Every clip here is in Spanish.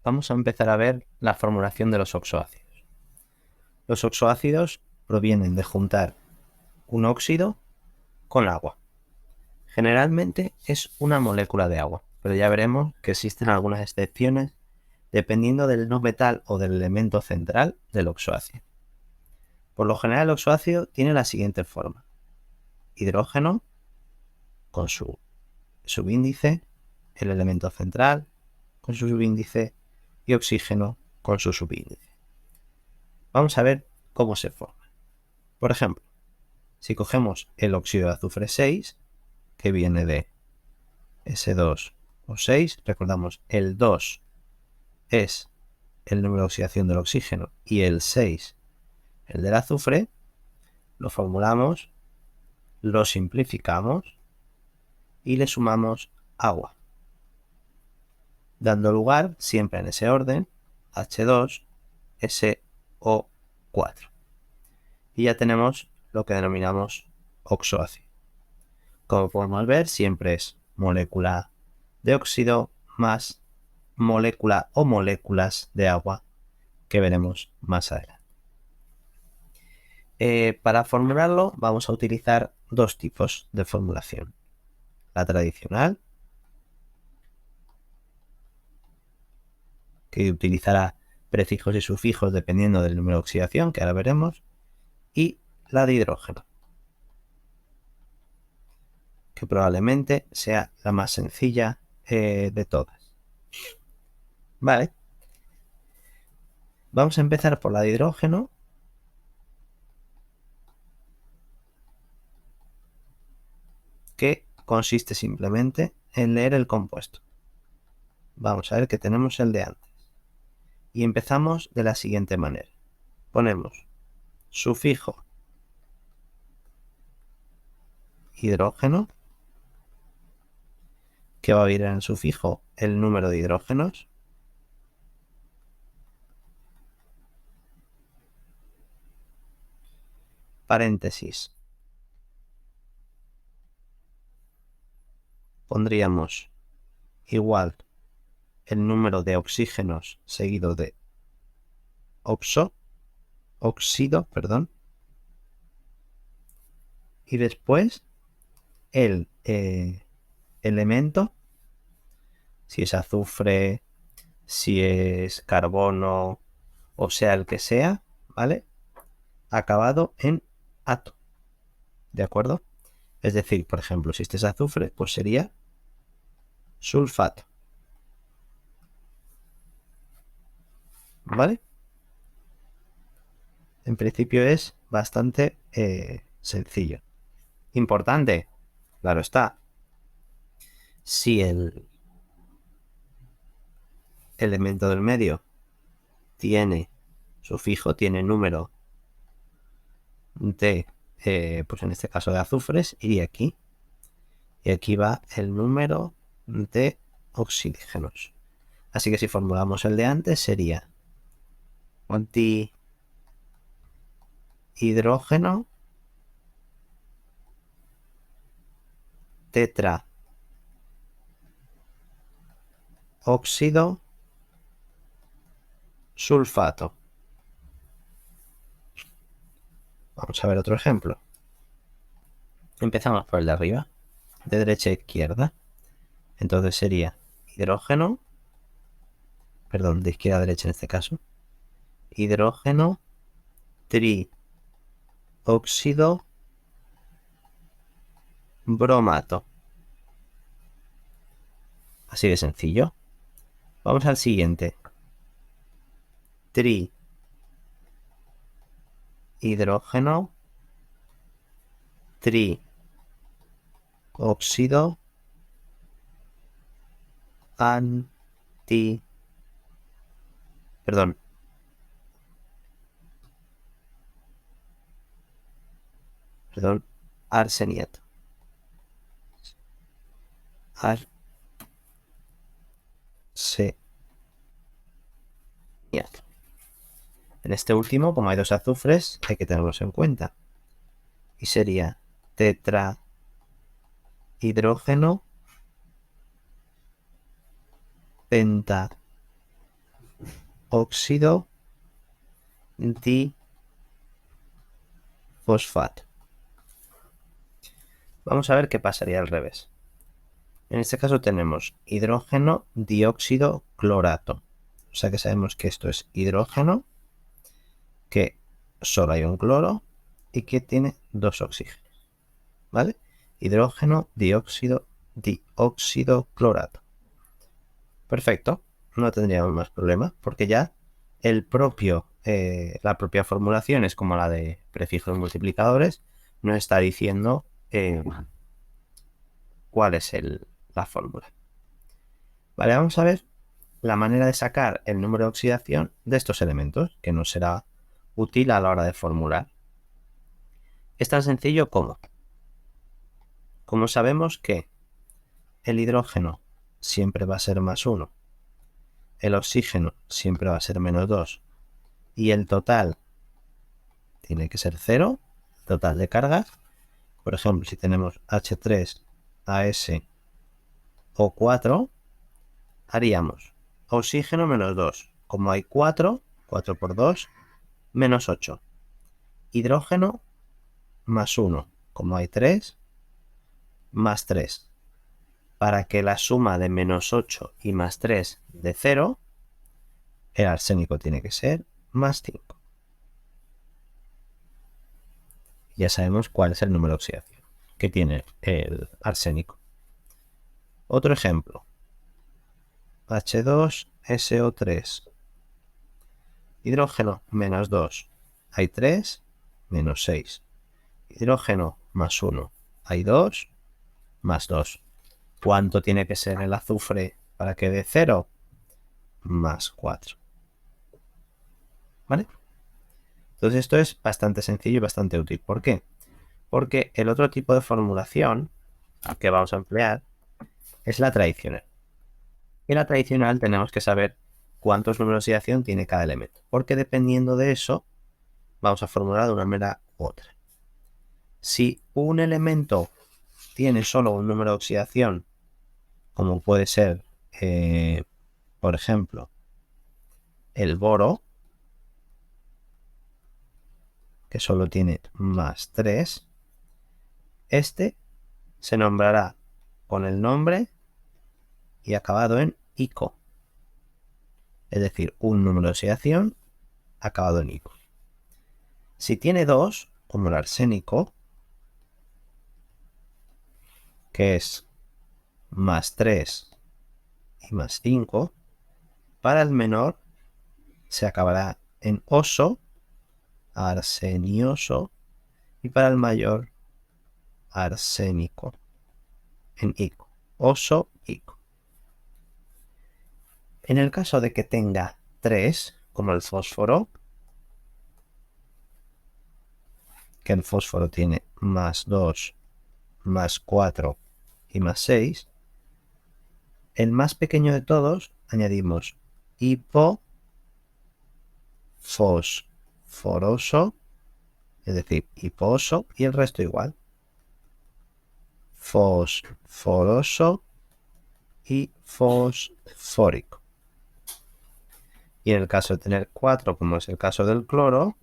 vamos a empezar a ver la formulación de los oxoácidos. Los oxoácidos provienen de juntar un óxido con agua. Generalmente es una molécula de agua, pero ya veremos que existen algunas excepciones dependiendo del no metal o del elemento central del oxoácido. Por lo general el oxoácido tiene la siguiente forma: hidrógeno con su subíndice, el elemento central con su subíndice y oxígeno con su subíndice. Vamos a ver cómo se forma. Por ejemplo, si cogemos el óxido de azufre 6, que viene de S2O6, recordamos, el 2 es el número de oxidación del oxígeno y el 6 el del azufre, lo formulamos, lo simplificamos y le sumamos agua, dando lugar, siempre en ese orden, H2SO4. Y ya tenemos lo que denominamos oxoácido. Como podemos ver, siempre es molécula de óxido más molécula o moléculas de agua, que veremos más adelante. Para formularlo vamos a utilizar dos tipos de formulación. La tradicional, que utilizará prefijos y sufijos dependiendo del número de oxidación, que ahora veremos, y la de hidrógeno, que probablemente sea la más sencilla de todas. Vale. Vamos a empezar por la de hidrógeno, que consiste simplemente en leer el compuesto. Vamos a ver que tenemos el de antes. Y empezamos de la siguiente manera. Ponemos sufijo hidrógeno, que va a ir en el sufijo el número de hidrógenos, paréntesis, pondríamos igual el número de oxígenos seguido de óxido, y después el elemento, si es azufre, si es carbono, o sea el que sea, ¿vale? Acabado en ato, ¿de acuerdo? Es decir, por ejemplo, si este es azufre, pues sería sulfato, ¿vale? En principio es bastante sencillo. Importante, claro está, si el elemento del medio tiene sufijo, tiene número de, pues en este caso de azufres, iría aquí. Y aquí va el número de oxígenos. Así que si formulamos el de antes sería hidrógeno tetra óxido sulfato. Vamos a ver otro ejemplo. Empezamos por el de arriba, de derecha a izquierda. Entonces sería hidrógeno, perdón, de izquierda a derecha en este caso, hidrógeno trióxido bromato. Así de sencillo. Vamos al siguiente. Hidrógeno trióxido perdón, arseniato. En este último, como hay dos azufres, hay que tenerlos en cuenta. Y sería tetrahidrógeno pentahidrógeno óxido difosfato. Vamos a ver qué pasaría al revés. En este caso tenemos hidrógeno dióxido clorato. O sea que sabemos que esto es hidrógeno, que solo hay un cloro y que tiene dos oxígenos. ¿Vale? Hidrógeno dióxido clorato. Perfecto. No tendríamos más problema porque ya la propia formulación es como la de prefijos multiplicadores. Nos está diciendo cuál es la fórmula. Vale, vamos a ver la manera de sacar el número de oxidación de estos elementos, que nos será útil a la hora de formular. Es tan sencillo como sabemos que el hidrógeno siempre va a ser más 1, el oxígeno siempre va a ser menos 2 y el total tiene que ser 0, total de cargas. Por ejemplo, si tenemos H3AsO4, haríamos oxígeno menos 2. Como hay 4 por 2, menos 8. Hidrógeno más 1. Como hay 3, más 3. Para que la suma de menos 8 y más 3 de 0, el arsénico tiene que ser más 5. Ya sabemos cuál es el número de oxidación que tiene el arsénico. Otro ejemplo. H2SO3. Hidrógeno menos 2. Hay 3, menos 6. Hidrógeno más 1. Hay 2, más 2. ¿Cuánto tiene que ser el azufre para que dé 0? Más 4. ¿Vale? Entonces esto es bastante sencillo y bastante útil. ¿Por qué? Porque el otro tipo de formulación que vamos a emplear es la tradicional. En la tradicional tenemos que saber cuántos números de oxidación tiene cada elemento, porque dependiendo de eso vamos a formular de una manera u otra. Si un elemento tiene solo un número de oxidación, como puede ser, por ejemplo, el boro, que solo tiene más 3, este se nombrará con el nombre y acabado en ico. Es decir, un número de oxidación acabado en ico. Si tiene 2, como el arsénico, que es más 3 y más 5, para el menor se acabará en oso, arsenioso, y para el mayor, arsénico, en ico, oso, ico. En el caso de que tenga 3, como el fósforo, que el fósforo tiene más 2, más 4 y más 6, el más pequeño de todos añadimos hipofosforoso, es decir, hiposo, y el resto igual. Fosforoso y fosfórico. Y en el caso de tener 4, como es el caso del cloro,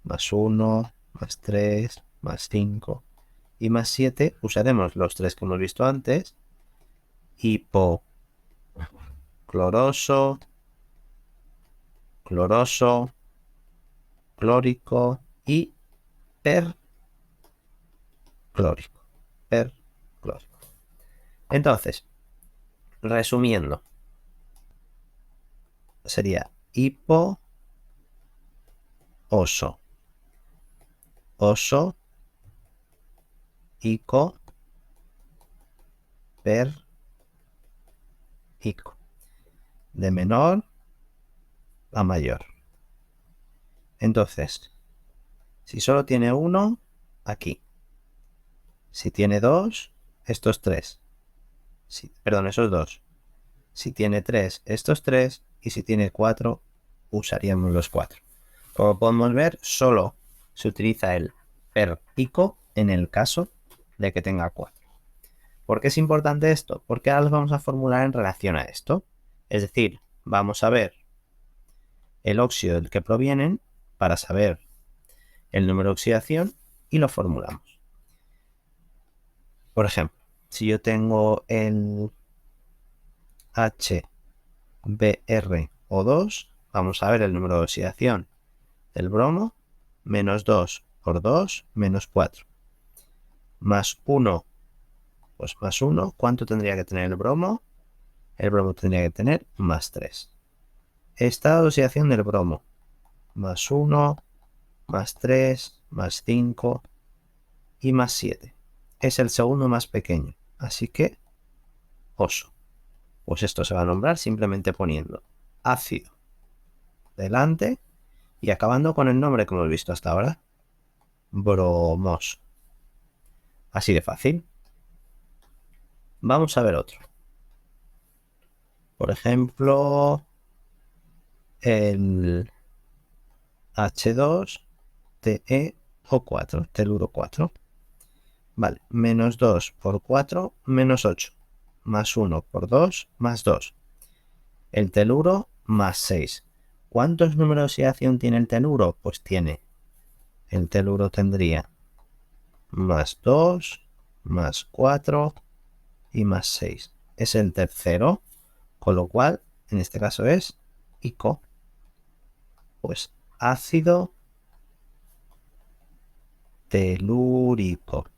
más 1, más 3, más 5 y más 7, usaremos los 3 que hemos visto antes. Hipocloroso, cloroso, clórico y perclórico. Entonces, resumiendo, sería hipo, oso, ico, ico. De menor a mayor. Entonces, si solo tiene 1, aquí. Si tiene 2, estos 3. Perdón, esos 2. Si tiene 3, estos 3. Y si tiene 4, usaríamos los 4. Como podemos ver, solo se utiliza el per-ico en el caso de que tenga 4. ¿Por qué es importante esto? Porque ahora los vamos a formular en relación a esto. Es decir, vamos a ver el óxido del que provienen para saber el número de oxidación y lo formulamos. Por ejemplo, si yo tengo el HBrO2, vamos a ver el número de oxidación del bromo, menos 2 por 2, menos 4. Más 1, pues más 1. ¿Cuánto tendría que tener el bromo? El bromo tendría que tener más 3. Estado de oxidación del bromo, más 1, más 3, más 5 y más 7. Es el segundo más pequeño, así que oso. Pues esto se va a nombrar simplemente poniendo ácido delante y acabando con el nombre que hemos visto hasta ahora, bromos. Así de fácil. Vamos a ver otro. Por ejemplo, el H2TeO4, teluro 4. Vale, menos 2 por 4, menos 8. Más 1 por 2, más 2. El teluro, más 6. ¿Cuántos números de oxidación tiene el teluro? Pues el teluro tendría más 2, más 4 y más 6. Es el tercero, con lo cual, en este caso es ICO. Pues ácido telúrico.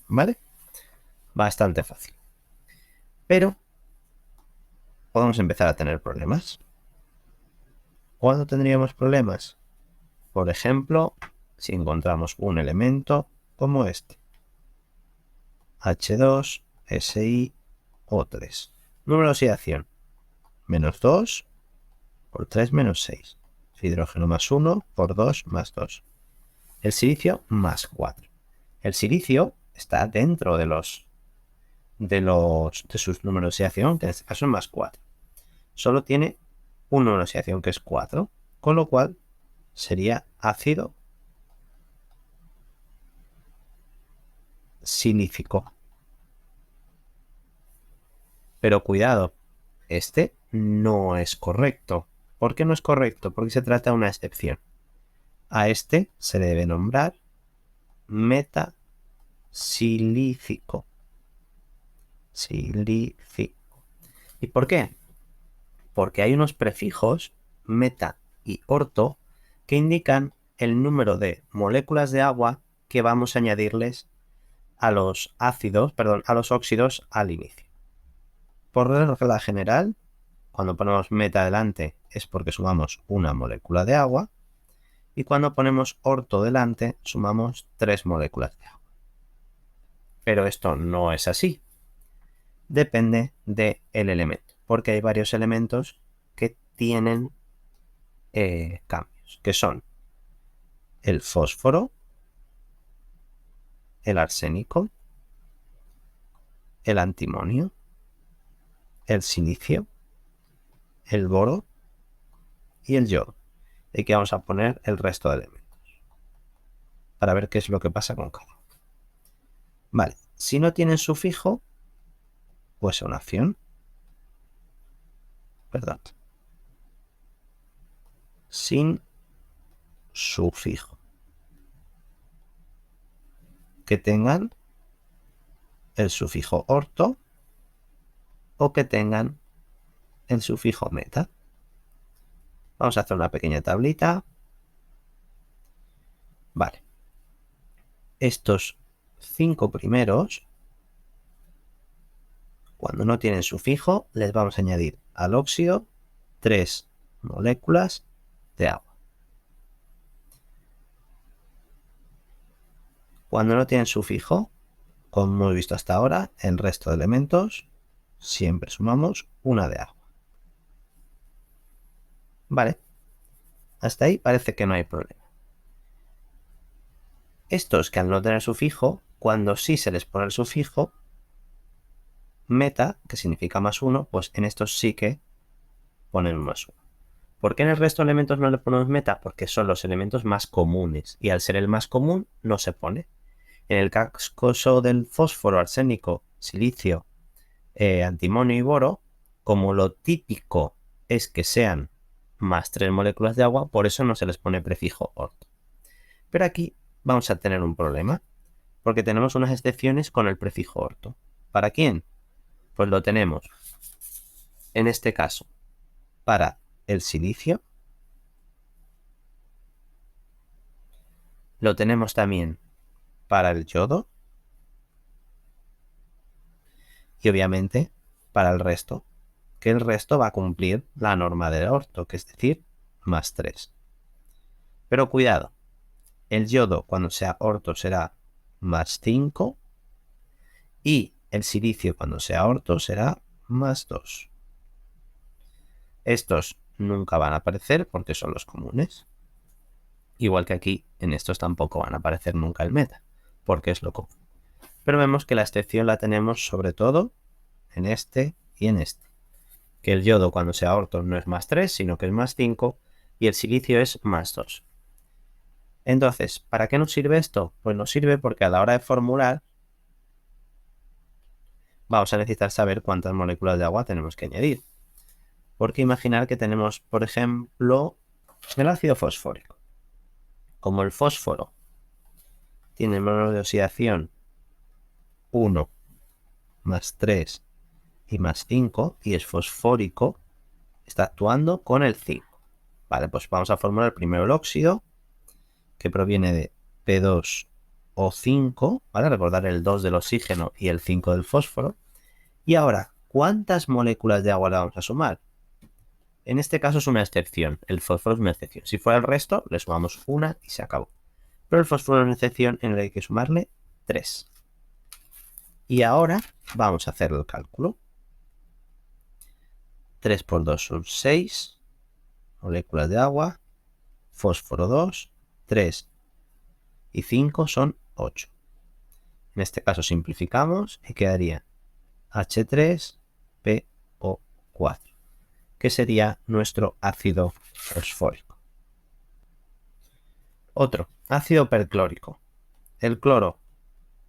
¿Vale? Bastante fácil. Pero podemos empezar a tener problemas. ¿Cuándo tendríamos problemas? Por ejemplo, si encontramos un elemento como este. H2SiO3. Número de oxidación. Menos 2 por 3 menos 6. Hidrógeno más 1 por 2 más 2. El silicio más 4. El silicio está dentro de sus números de oxidación, que en este caso es más 4. Solo tiene un número de oxidación que es 4, con lo cual sería ácido silícico. Pero cuidado, este no es correcto. ¿Por qué no es correcto? Porque se trata de una excepción. A este se le debe nombrar metasilícico. Silícico. ¿Y por qué? Porque hay unos prefijos, meta y orto, que indican el número de moléculas de agua que vamos a añadirles a los óxidos al inicio. Por regla general, cuando ponemos meta delante es porque sumamos una molécula de agua y cuando ponemos orto delante sumamos 3 moléculas de agua. Pero esto no es así. Depende del elemento, porque hay varios elementos que tienen cambios, que son el fósforo, el arsénico, el antimonio, el silicio, el boro y el yodo. Y aquí vamos a poner el resto de elementos para ver qué es lo que pasa con cada uno. Vale, si no tienen sufijo, pues una acción. Perdón. Sin sufijo. Que tengan el sufijo orto o que tengan el sufijo meta. Vamos a hacer una pequeña tablita. Vale. Estos 5 primeros, cuando no tienen sufijo, les vamos a añadir al óxido 3 moléculas de agua. Cuando no tienen sufijo, como hemos visto hasta ahora, el resto de elementos siempre sumamos una de agua. Vale. Hasta ahí parece que no hay problema. Estos que al no tener sufijo, cuando sí se les pone el sufijo meta, que significa más 1, pues en estos sí que ponen más 1. ¿Por qué en el resto de elementos no le ponemos meta? Porque son los elementos más comunes y al ser el más común no se pone. En el caso del fósforo, arsénico, silicio, antimonio y boro, como lo típico es que sean más 3 moléculas de agua, por eso no se les pone prefijo orto. Pero aquí vamos a tener un problema, porque tenemos unas excepciones con el prefijo orto. ¿Para quién? Pues lo tenemos, en este caso, para el silicio. Lo tenemos también para el yodo. Y obviamente para el resto, que el resto va a cumplir la norma del orto, que es decir, más 3. Pero cuidado, el yodo cuando sea orto será más 5 y el silicio cuando sea orto será más 2. Estos nunca van a aparecer porque son los comunes. Igual que aquí, en estos tampoco van a aparecer nunca el meta, porque es lo común. Pero vemos que la excepción la tenemos sobre todo en este y en este. Que el yodo cuando sea orto no es más 3, sino que es más 5, y el silicio es más 2. Entonces, ¿para qué nos sirve esto? Pues nos sirve porque a la hora de formular vamos a necesitar saber cuántas moléculas de agua tenemos que añadir. Porque imaginar que tenemos, por ejemplo, el ácido fosfórico. Como el fósforo tiene el módulo de oxidación 1 más 3 y más 5, y es fosfórico, está actuando con el 5. Vale, pues vamos a formular primero el óxido, que proviene de P2O5, ¿vale? Recordar el 2 del oxígeno y el 5 del fósforo. Y ahora, ¿cuántas moléculas de agua le vamos a sumar? En este caso es una excepción, el fósforo es una excepción. Si fuera el resto, le sumamos una y se acabó. Pero el fósforo es una excepción en la que hay que sumarle 3. Y ahora vamos a hacer el cálculo. 3 por 2 son 6 moléculas de agua, fósforo 2, 3 y 5 son 8. En este caso simplificamos y quedaría H3PO4, que sería nuestro ácido fosfórico. Otro, ácido perclórico. El cloro,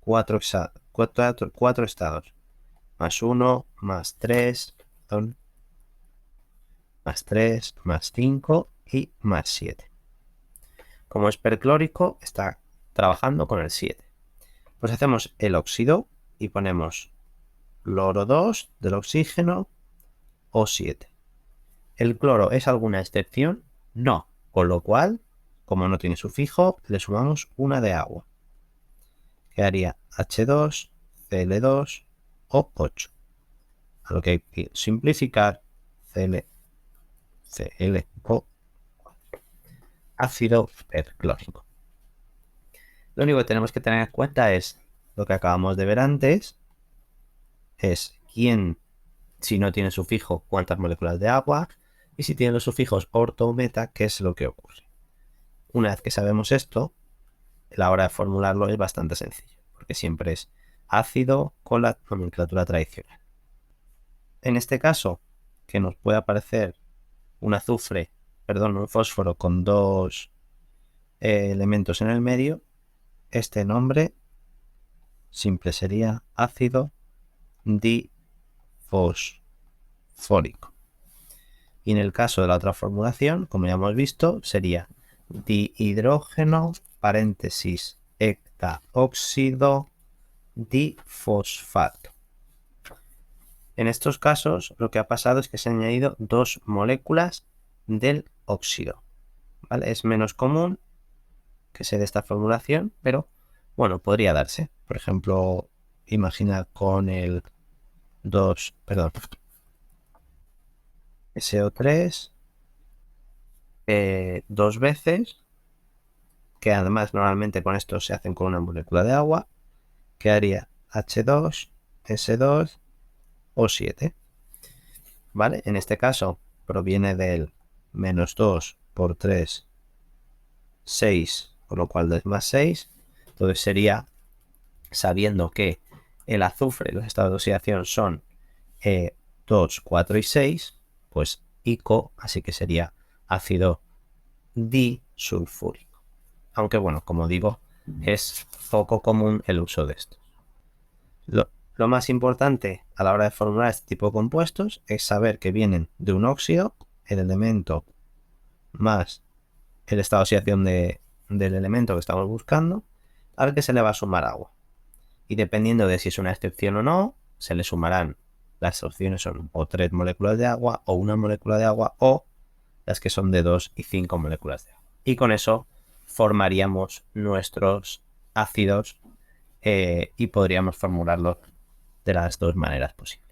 4 estados, más 1, más 3, más 3, más 5 y más 7. Como es perclórico, está trabajando con el 7. Pues hacemos el óxido y ponemos cloro 2 del oxígeno, O7. ¿El cloro es alguna excepción? No. Con lo cual, como no tiene sufijo, le sumamos una de agua. Quedaría H2, Cl2, O8. A lo que hay que simplificar, ClClO, ácido perclórico. Lo único que tenemos que tener en cuenta es lo que acabamos de ver antes, es quién, si no tiene sufijo, cuántas moléculas de agua, y si tiene los sufijos orto o meta, qué es lo que ocurre. Una vez que sabemos esto, la hora de formularlo es bastante sencillo, porque siempre es ácido con la nomenclatura tradicional. En este caso, que nos puede aparecer un fósforo con dos elementos en el medio, este nombre simple sería ácido difosfórico. Y en el caso de la otra formulación, como ya hemos visto, sería dihidrógeno, paréntesis, hectaóxido, difosfato. En estos casos, lo que ha pasado es que se han añadido 2 moléculas del óxido. ¿Vale? Es menos común que se dé esta formulación, pero bueno, podría darse. Por ejemplo, imaginad con el SO3 2 veces, que además normalmente con esto se hacen con una molécula de agua, quedaría H2S2O7. ¿Vale? En este caso proviene del menos 2 por 3, 6, con lo cual es más 6. Entonces sería, sabiendo que el azufre, los estados de oxidación son 2, 4 y 6, pues ICO, así que sería ácido disulfúrico. Aunque bueno, como digo, es poco común el uso de esto. Lo más importante a la hora de formular este tipo de compuestos es saber que vienen de un óxido, el elemento más el estado de oxidación del elemento que estamos buscando, al que se le va a sumar agua. Y dependiendo de si es una excepción o no, se le sumarán, las opciones son o 3 moléculas de agua, o 1 molécula de agua, o las que son de 2 y 5 moléculas de agua. Y con eso formaríamos nuestros ácidos y podríamos formularlos de las dos maneras posibles.